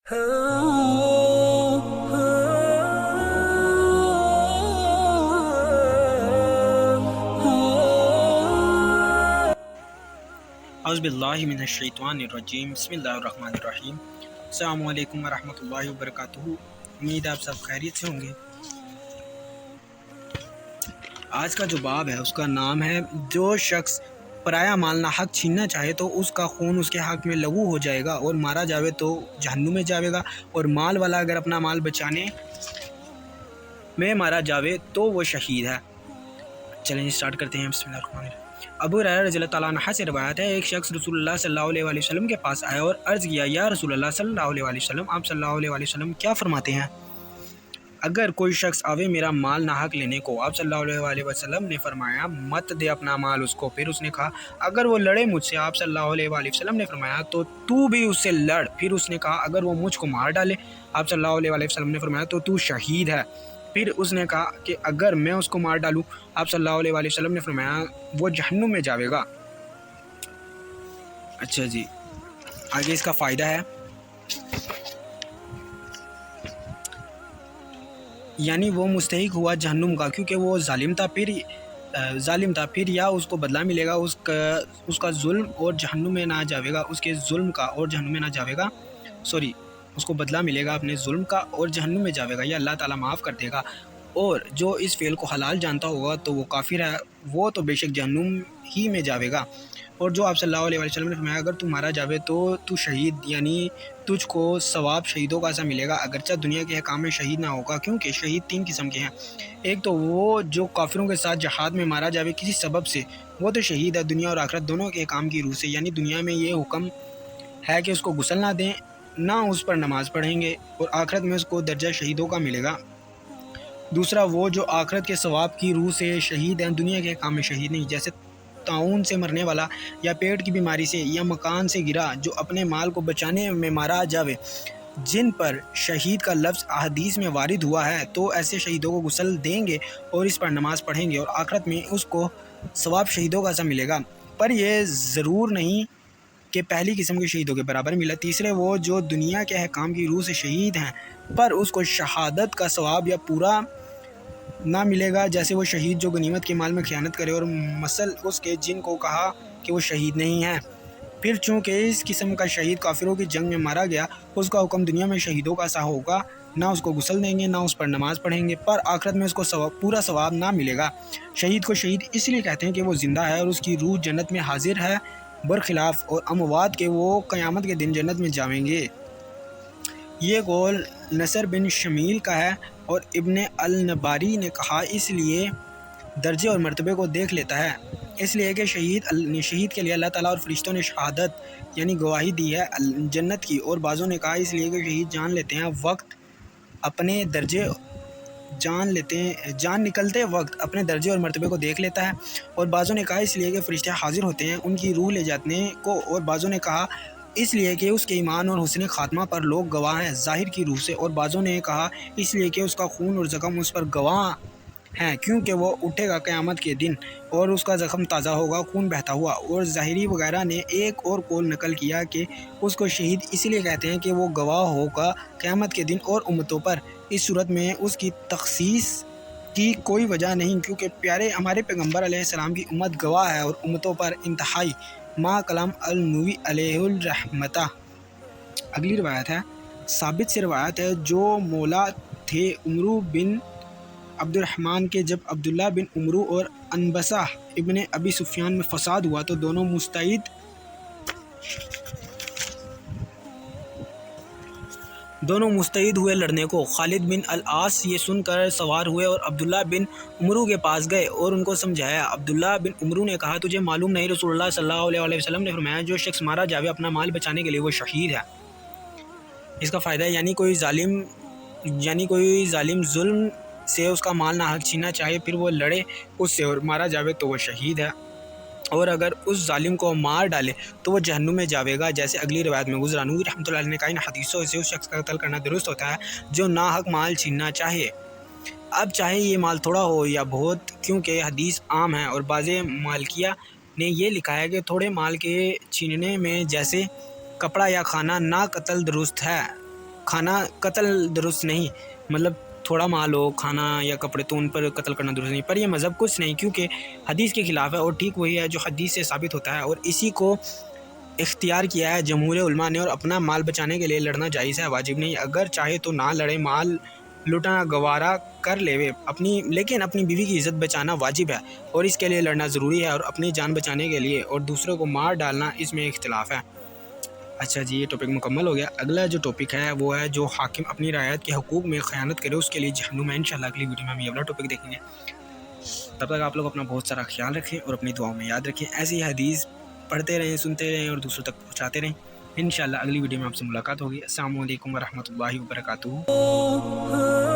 औज़ुबिल्लाहिमिनश्शैतानिर्रजीम बिस्मिल्लाहिर्रहमानिर्रहीम। अस्सलामु अलैकुम वरहमतुल्लाहि वबरकातुहू। उम्मीद है आप सब खैरियत से होंगे। आज का जो बाब है उसका नाम है जो शख्स पराया माल ना हक छीनना चाहे तो उसका खून उसके हक में लगू हो जाएगा और मारा जावे तो जहन्नुम में जाएगा, और माल वाला अगर अपना माल बचाने में मारा जावे तो वो शहीद है। चलें स्टार्ट करते हैं। बिस्मिल्लाहिर्रहमानिर्रहीम। अबू हुरैरा रज़ियल्लाहु तआला अन्हु से रवायत है, एक शख्स रसूलुल्लाह सल्लल्लाहु अलैहि वसल्लम के पास आया और अर्ज़ किया, या रसूलल्लाह सल्लल्लाहु अलैहि वसल्लम, आप सल्लल्लाहु अलैहि वसल्लम क्या फरमाते हैं अगर कोई शख्स आवे मेरा माल नाहक लेने को? आप सल्लल्लाहु अलैहि वसल्लम ने फरमाया, मत दे अपना माल उसको। फिर उसने कहा, अगर वो लड़े मुझसे? आप सल्लल्लाहु अलैहि वसल्लम ने फरमाया, तो तू भी उससे लड़। फिर उसने कहा, अगर वो मुझको मार डाले? आप सल्लल्लाहु अलैहि वसल्लम ने फरमाया, तो तू शहीद है। फिर उसने कहा कि अगर मैं उसको मार डालूं? आप सल्लल्लाहु अलैहि वसल्लम ने फरमाया, वो जहन्नुम में जाएगा। अच्छा जी, आगे इसका फ़ायदा है, यानी वो मुस्तहिक हुआ जहन्नुम का क्योंकि वो जालिम था। फिर या उसको बदला मिलेगा उसका जुल्म और जहन्नुम में ना जाएगा, उसके जुल्म का और जहन्नुम में ना जाएगा। उसको बदला मिलेगा अपने जुल्म का और जहन्नुम में जाएगा, या अल्लाह ताला माफ़ कर देगा। और जो इस फेल को हलाल जानता होगा तो वो काफिर है, वो तो बेशक जहन्नुम ही में जाएगा। और जो आप सल्लल्लाहु अलैहि वसल्लम ने फरमाया, अगर तू मारा जावे तो तू शहीद, यानी तुझको सवाब शहीदों का सा मिलेगा, अगरचे दुनिया के हकाम में शहीद ना होगा। क्योंकि शहीद तीन किस्म के हैं। एक तो वो जो काफिरों के साथ जहाद में मारा जावे किसी सबब से, वो तो शहीद है दुनिया और आखिरत दोनों के हकाम की रूह से, यानी दुनिया में ये हुक्म है कि उसको गुस्ल ना दें, ना उस पर नमाज पढ़ेंगे, और आखिरत में उसको दर्जा शहीदों का मिलेगा। दूसरा वो जो आखिरत के सवाब की रूह से शहीद हैं, दुनिया के काम में शहीद नहीं, जैसे ताउन से मरने वाला, या पेट की बीमारी से, या मकान से गिरा जो अपने माल को बचाने में मारा जावे, जिन पर शहीद का लफ्ज़ अहदीस में वारिद हुआ है, तो ऐसे शहीदों को गुस्ल देंगे और इस पर नमाज पढ़ेंगे, और आखिरत में उसको सवाब शहीदों का सा मिलेगा। पर यह ज़रूर नहीं कि पहली किस्म के शहीदों के बराबर मिला। तीसरे वो जो दुनिया के अहकाम की रूह से शहीद हैं पर उसको शहादत का सवाब या पूरा ना मिलेगा, जैसे वो शहीद जो गनीमत के माल में खयानत करे और मसल उसके जिनको कहा कि वो शहीद नहीं है। फिर चूँकि इस किस्म का शहीद काफिरों की जंग में मारा गया, उसका हुक्म दुनिया में शहीदों का सा होगा, ना उसको गुस्ल देंगे, ना उस पर नमाज पढ़ेंगे, पर आखिरत में उसको पूरा सवाब ना मिलेगा। शहीद को शहीद इसलिए कहते हैं कि वो ज़िंदा है और उसकी रूह जन्नत में हाजिर है, बरखिलाफ और अमवात के वो क़यामत के दिन जन्नत में जाएंगे। ये कौल नसर बिन शमील का है, और इब्ने अल-नबारी ने कहा, इसलिए दर्जे और मर्तबे को देख लेता है, इसलिए कि शहीद के लिए अल्लाह ताला और फरिश्तों ने शहादत यानी गवाही दी है जन्नत की। और बाज़ों ने कहा इसलिए कि शहीद जान लेते हैं वक्त अपने दर्जे जान निकलते वक्त अपने दर्जे और मर्तबे को देख लेता है। और बाज़ों ने कहा इसलिए कि फरिश्ते हाजिर होते हैं उनकी रूह ले जाने को। और बाज़ों ने कहा इसलिए कि उसके ईमान और हुस्न खात्मा पर लोग गवाह हैं ज़ाहिर की रूह से। और बाज़ों ने कहा इसलिए कि उसका खून और ज़ख्म उस पर गवाह हैं, क्योंकि वो उठेगा क़यामत के दिन और उसका ज़ख्म ताज़ा होगा, खून बहता हुआ। और ज़ाहिरी वगैरह ने एक और कौल नकल किया कि उसको शहीद इसलिए कहते हैं कि वो गवाह होगा क़यामत के दिन और उम्मतों पर। इस सूरत में उसकी तख़सीस की कोई वजह नहीं, क्योंकि प्यारे हमारे पैगम्बर अलैहिस्सलाम की उम्मत गवाह है और उम्मतों पर इंतहाई मा कलाम अल-नबी अलैहिर रहमता। अगली रवायत है, साबित से रवायत है, जो मौला थे उमरू बिन अब्दुर्रहमान के, जब अब्दुल्ला बिन उमरू और अनबसा इब्ने अबी सुफियान में फसाद हुआ तो दोनों मुस्तैद हुए लड़ने को। खालिद बिन अल-आस ये सुनकर सवार हुए और अब्दुल्ला बिन उमरू के पास गए और उनको समझाया। अब्दुल्ला बिन उमरू ने कहा, तुझे मालूम नहीं रसूलुल्लाह सल्लल्लाहु अलैहि वसल्लम ने फरमाया, जो शख्स मारा जावे अपना माल बचाने के लिए वो शहीद है। इसका फ़ायदा है, यानी कोई जालिम जुल्म से उसका माल ना हक छीनना चाहे, फिर वो लड़े उससे और मारा जावे तो वो शहीद है, और अगर उस जालिम को मार डाले तो वो जहन्नुम में जाएगा, जैसे अगली रवायत में गुज़रा। नूरी रहमतुल्लाह अलैह ने कहा, इन हदीसों से उस शख्स का कत्ल करना दुरुस्त होता है जो ना हक माल छीनना चाहे, अब चाहे ये माल थोड़ा हो या बहुत, क्योंकि हदीस आम है। और बाज़े मालिकिया ने यह लिखा है कि थोड़े माल के छीनने में जैसे कपड़ा या खाना ना कत्ल दुरुस्त है, کھانا قتل درست نہیں، مطلب تھوڑا مال ہو کھانا یا کپڑے تو ان پر قتل کرنا درست نہیں، پر یہ مذہب کچھ نہیں، کیونکہ حدیث کے خلاف ہے، اور ٹھیک وہی ہے جو حدیث سے ثابت ہوتا ہے، اور اسی کو اختیار کیا ہے جمہور علماء نے، اور اپنا مال بچانے کے لیے لڑنا جائز ہے، واجب نہیں۔ اگر چاہے تو نہ لڑے، مال لٹنا گوارا کر لے لیکن اپنی بیوی کی عزت بچانا واجب ہے، اور اس کے لیے لڑنا ضروری ہے، اور اپنی جان بچانے کے لیے اور دوسروں کو مار ڈالنا اس میں اختلاف ہے۔ اچھا جی، یہ ٹاپک مکمل ہو گیا۔ اگلا جو ٹاپک ہے وہ ہے جو حاکم اپنی رعیت کے حقوق میں خیانت کرے اس کے لیے جہنم ہے۔ انشاءاللہ اگلی ویڈیو میں ہم یہ والا ٹاپک دیکھیں گے۔ تب تک آپ لوگ اپنا بہت سارا خیال رکھیں اور اپنی دعاؤں میں یاد رکھیں، ایسی حدیث پڑھتے رہیں، سنتے رہیں اور دوسروں تک پہنچاتے رہیں۔ انشاءاللہ اگلی ویڈیو میں آپ سے ملاقات ہوگی۔ السلام علیکم ورحمۃ اللہ وبرکاتہ۔